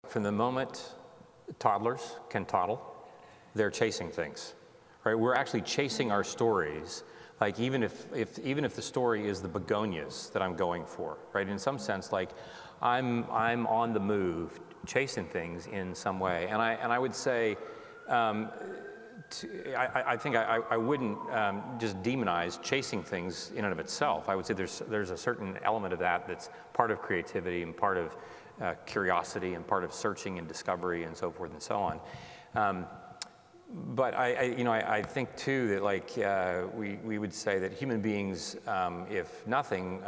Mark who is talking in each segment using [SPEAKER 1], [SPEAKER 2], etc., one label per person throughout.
[SPEAKER 1] From the moment toddlers can toddle, they're chasing things, right? We're actually chasing our stories. Like even if the story is the begonias that I'm going for, right? In some sense, like I'm on the move, chasing things in some way. And I would say, I think I wouldn't just demonize chasing things in and of itself. I would say there's a certain element of that that's part of creativity and part of curiosity and part of searching and discovery and so forth and so on. But I think too that like we would say that human beings, if nothing,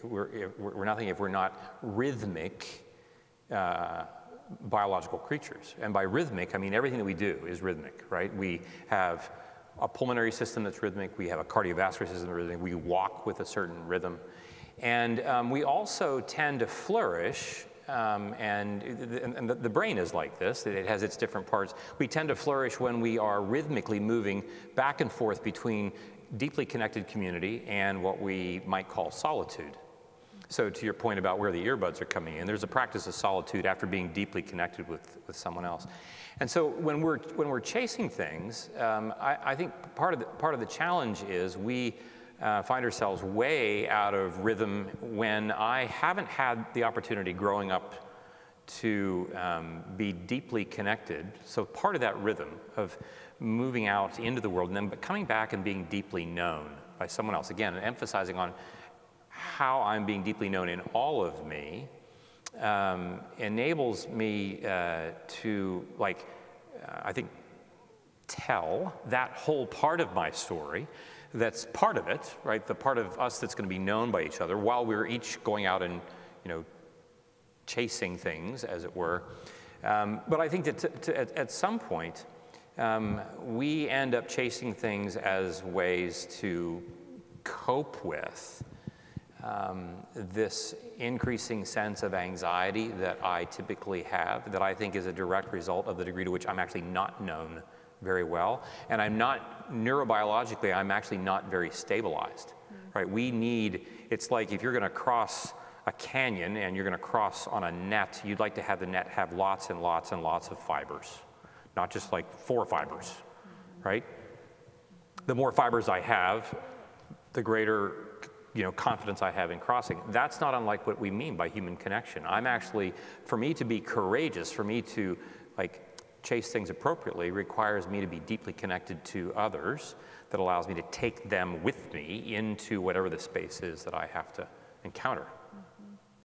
[SPEAKER 1] we're nothing if we're not rhythmic biological creatures. And by rhythmic, I mean everything that we do is rhythmic, right? We have a pulmonary system that's rhythmic. We have a cardiovascular system that's rhythmic. We walk with a certain rhythm. And we also tend to flourish, and the brain is like this. It has its different parts. We tend to flourish when we are rhythmically moving back and forth between deeply connected community and what we might call solitude. So to your point about where the earbuds are coming in, there's a practice of solitude after being deeply connected with someone else. And so when we're chasing things, I think part of the challenge is we find ourselves way out of rhythm when I haven't had the opportunity growing up to be deeply connected. So part of that rhythm of moving out into the world and then coming back and being deeply known by someone else, again, emphasizing on how I'm being deeply known in all of me, enables me to, like, I think, tell that whole part of my story that's part of it, right? The part of us that's going to be known by each other while we're each going out and, chasing things, as it were. But I think that at some point, we end up chasing things as ways to cope with this increasing sense of anxiety that I typically have, that I think is a direct result of the degree to which I'm actually not known very well. And I'm not, neurobiologically, I'm actually not very stabilized, right? It's like if you're gonna cross a canyon and you're gonna cross on a net, you'd like to have the net have lots and lots and lots of fibers, not just like 4 fibers, right? The more fibers I have, the greater confidence I have in crossing. That's not unlike what we mean by human connection. I'm actually, for me to be courageous, for me to chase things appropriately, requires me to be deeply connected to others that allows me to take them with me into whatever the space is that I have to encounter.